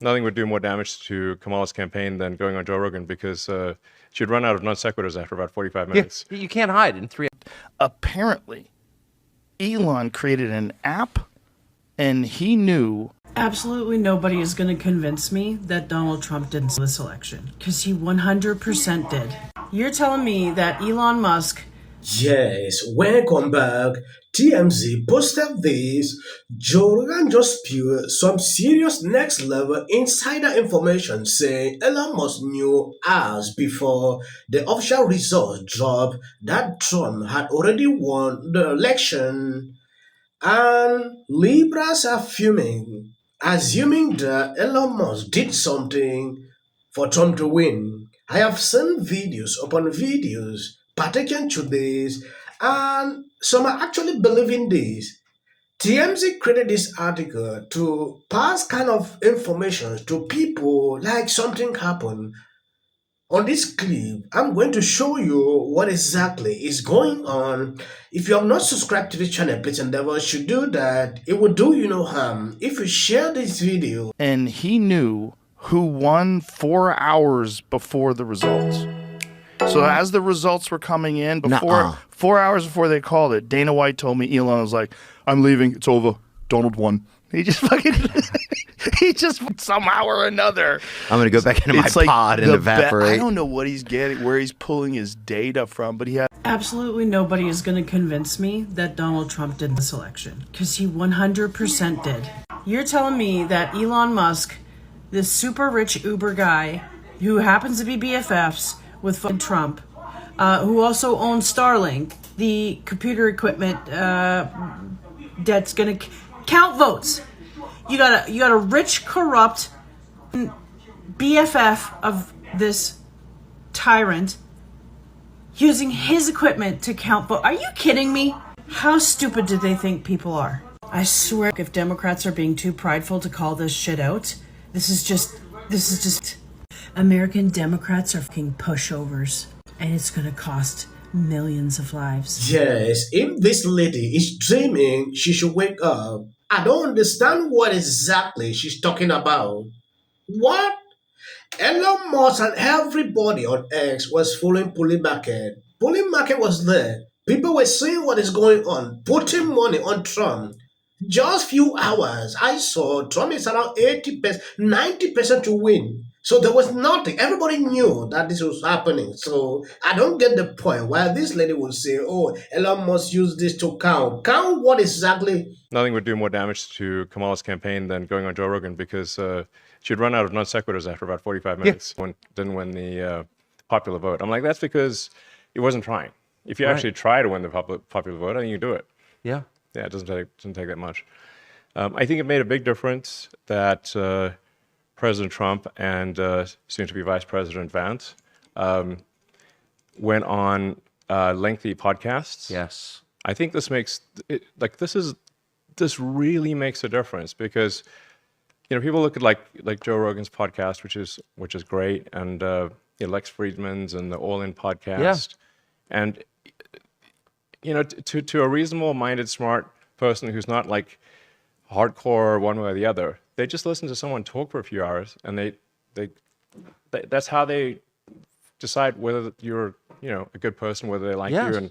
Nothing would do more damage to Kamala's campaign than going on Joe Rogan because she'd run out of non sequiturs after about 45 minutes. You can't hide in 3 hours. Apparently, Elon created an app, and he knew. Absolutely nobody is going to convince me that Donald Trump didn't win this election, because he 100% did. You're telling me that Elon Musk... Yes, welcome back. TMZ posted this. Joe Rogan just spewed some serious next level insider information saying Elon Musk knew hours before the official results dropped that Trump had already won the election. And Libras are fuming, assuming that Elon Musk did something for Trump to win. I have seen videos upon videos partaking to this, and some are actually believing this. TMZ created this article to pass kind of information to people like something happened. On this clip, I'm going to show you what exactly is going on. If you have not subscribed to the channel, please endeavor to do that. It will do you no harm if you share this video. And he knew who won 4 hours before the results. So as the results were coming in, 4 hours before they called it, Dana White told me Elon was like, "I'm leaving. It's over. Donald won." He just fucking, he just somehow or another. I'm going to go back into my It's like pod and the evaporate. I don't know what he's getting, where he's pulling his data from, but he had. Absolutely nobody is going to convince me that Donald Trump did this election, because he 100% did. You're telling me that Elon Musk, this super rich Uber guy who happens to be BFFs with fucking Trump, who also owns Starlink, the computer equipment that's going to count votes. You got a rich, corrupt BFF of this tyrant using his equipment to count votes. Are you kidding me? How stupid do they think people are? I swear, if Democrats are being too prideful to call this shit out, this is just American Democrats are fucking pushovers, and it's gonna cost millions of lives. Yes, if this lady is dreaming, she should wake up. I don't understand what exactly she's talking about. What? Elon Musk and everybody on X was following Pulley Market. Pulley Market was there. People were seeing what is going on, putting money on Trump. Just few hours, I saw Trump is around 80%, 90% to win. So there was nothing. Everybody knew that this was happening. So I don't get the point why this lady would say, "Oh, Elon Musk used this to count." Count what exactly? Nothing would do more damage to Kamala's campaign than going on Joe Rogan because she'd run out of non sequiturs after about 45 minutes. Didn't win the popular vote. I'm like, that's because he wasn't trying. If you actually try to win the popular vote, I think you do it. Yeah. Yeah, it doesn't take that much. I think it made a big difference that President Trump and soon-to-be Vice President Vance went on lengthy podcasts. Yes. I think this makes it like this really makes a difference because people look at like Joe Rogan's podcast, which is great, and Lex Friedman's and the All In podcast, and to a reasonable-minded, smart person who's not like hardcore one way or the other, they just listen to someone talk for a few hours, and that's how they decide whether you're a good person, whether they like you,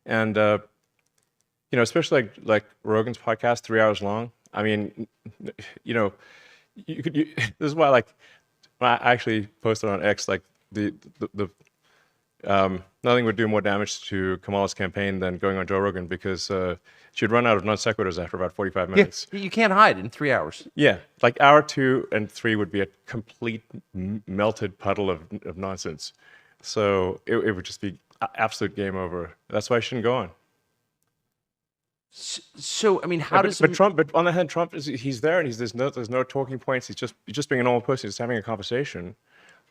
and especially like Rogan's podcast, 3 hours long. I mean, you could. This is why I actually posted on X the nothing would do more damage to Kamala's campaign than going on Joe Rogan because she'd run out of non sequiturs after about 45 minutes. You can't hide in 3 hours. Yeah, like hour 2 and 3 would be a complete melted puddle of nonsense. So it would just be absolute game over. That's why I shouldn't go on. So I mean, how does? But Trump? But on the other hand, Trump he's there and there's no talking points. He's just being a normal person. He's having a conversation.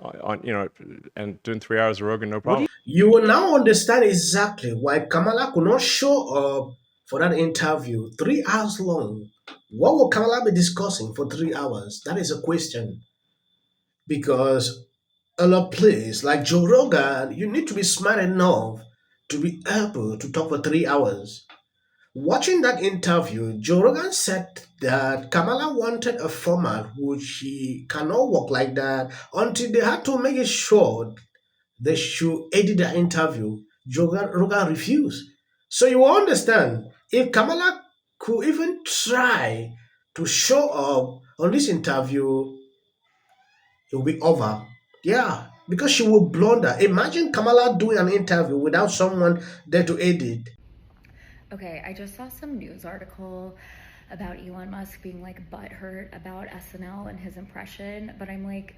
And doing 3 hours of Rogan, no problem. You will now understand exactly why Kamala could not show up for that interview 3 hours long. What will Kamala be discussing for 3 hours? That is a question. Because a place like Joe Rogan, you need to be smart enough to be able to talk for 3 hours. Watching that interview, Joe Rogan said that Kamala wanted a format which he cannot work like that until they had to make it sure they should edit the interview. Rogan refused. So you will understand if Kamala could even try to show up on this interview, it will be over. Yeah, because she will blunder. Imagine Kamala doing an interview without someone there to edit. Okay, I just saw some news article about Elon Musk being like butthurt about SNL and his impression, but I'm like,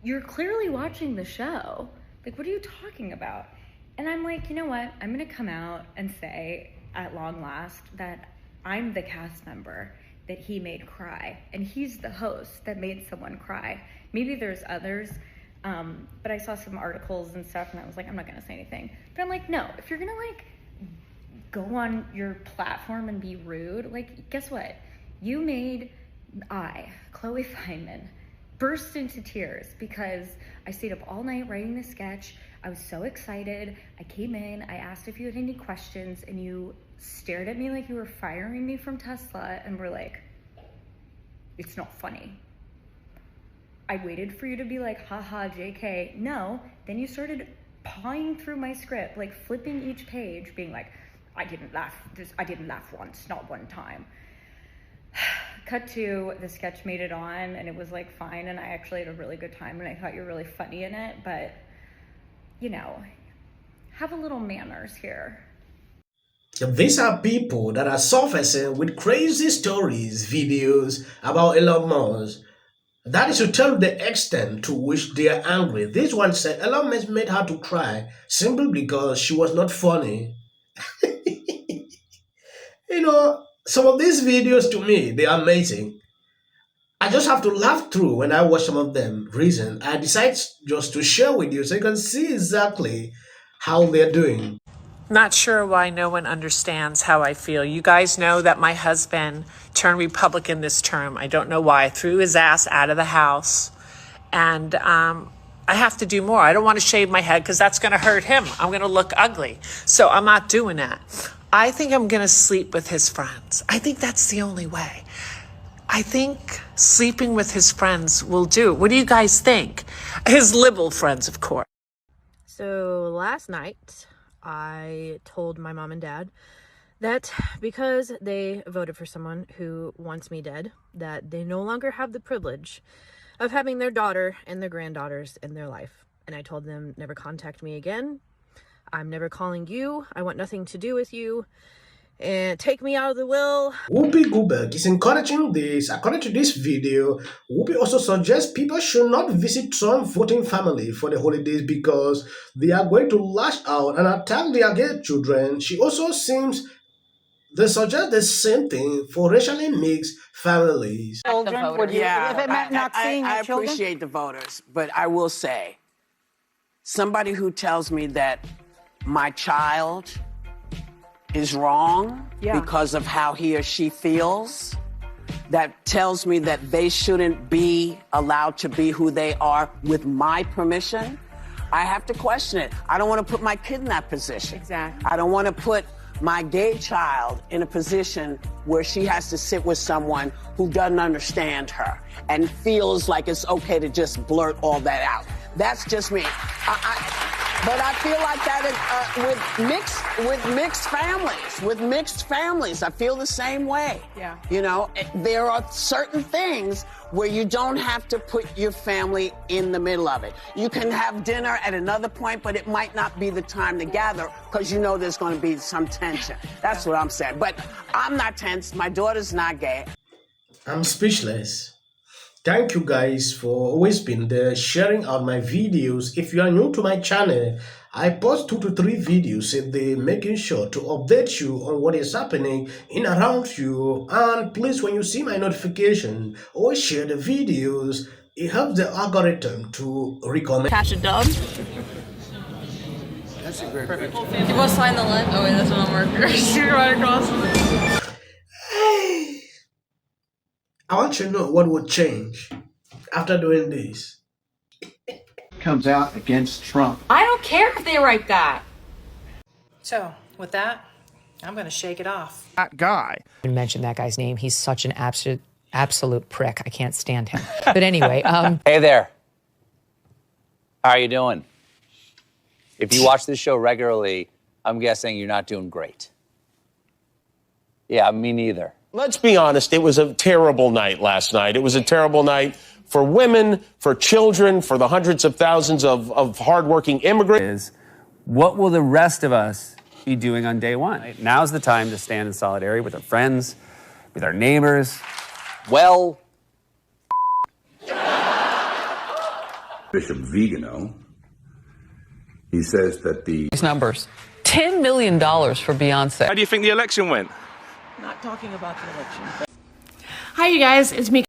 you're clearly watching the show. Like, what are you talking about? And I'm like, you know what? I'm gonna come out and say at long last that I'm the cast member that he made cry, and he's the host that made someone cry. Maybe there's others, but I saw some articles and stuff, and I was like, I'm not gonna say anything. But I'm like, no, if you're gonna like go on your platform and be rude, like, guess what? You made Chloe Feynman, burst into tears because I stayed up all night writing this sketch. I was so excited. I came in, I asked if you had any questions, and you stared at me like you were firing me from Tesla and were like, it's not funny. I waited for you to be like, haha, JK. No, then you started pawing through my script, like flipping each page, being like, I didn't laugh once, not one time. Cut to, the sketch made it on, and it was like fine, and I actually had a really good time, and I thought you were really funny in it, but, you know, have a little manners here. These are people that are surfacing with crazy stories, videos about Elon Musk. That is to tell the extent to which they are angry. This one said Elon Musk made her to cry simply because she was not funny. You know, some of these videos to me, they are amazing. I just have to laugh through when I watch some of them. Reason I decide just to share with you so you can see exactly how they're doing. Not sure why no one understands how I feel. You guys know that my husband turned Republican this term. I don't know why. I threw his ass out of the house. And I have to do more. I don't want to shave my head because that's going to hurt him. I'm going to look ugly. So I'm not doing that. I think I'm going to sleep with his friends. I think that's the only way. I think sleeping with his friends will do. What do you guys think? His liberal friends, of course. So last night, I told my mom and dad that because they voted for someone who wants me dead, that they no longer have the privilege of having their daughter and their granddaughters in their life. And I told them, never contact me again. I'm never calling you. I want nothing to do with you. And take me out of the will. Whoopi Goldberg is encouraging this. According to this video, Whoopi also suggests people should not visit Trump voting family for the holidays because they are going to lash out and attack their gay children. She also seems they suggest the same thing for racially mixed families. Children, would you, Yeah, if it meant not seeing I your children? appreciate the voters, but I will say, somebody who tells me that my child is wrong because of how he or she feels, that tells me that they shouldn't be allowed to be who they are with my permission, I have to question it. I don't want to put my kid in that position. Exactly. I don't want to put my gay child in a position where she has to sit with someone who doesn't understand her and feels like it's okay to just blurt all that out. That's just me. But I feel like that with mixed families, I feel the same way. Yeah. You know, there are certain things where you don't have to put your family in the middle of it. You can have dinner at another point, but it might not be the time to gather because you know there's going to be some tension. That's what I'm saying. But I'm not tense. My daughter's not gay. I'm speechless. Thank you guys for always being there, sharing out my videos. If you are new to my channel, I post 2 to 3 videos a day, making sure to update you on what is happening in around you. And please, when you see my notification, always share the videos. It helps the algorithm to recommend. Cash it done. That's a great Perfect. You must sign the line. Oh wait, that's not markers. You're right across. I want to know what would change after doing this. Comes out against Trump. I don't care if they write that. So, with that, I'm going to shake it off. That guy. I mentioned that guy's name. He's such an absolute prick. I can't stand him. But anyway. Hey there. How are you doing? If you watch this show regularly, I'm guessing you're not doing great. Yeah, me neither. Let's be honest, it was a terrible night last night. It was a terrible night for women, for children, for the hundreds of thousands of hardworking immigrants. What will the rest of us be doing on day one? Now's the time to stand in solidarity with our friends, with our neighbors. Well, Bishop Vigano, he says that these numbers, $10 million for Beyonce. How do you think the election went? Not talking about the election. Hi, you guys. It's me.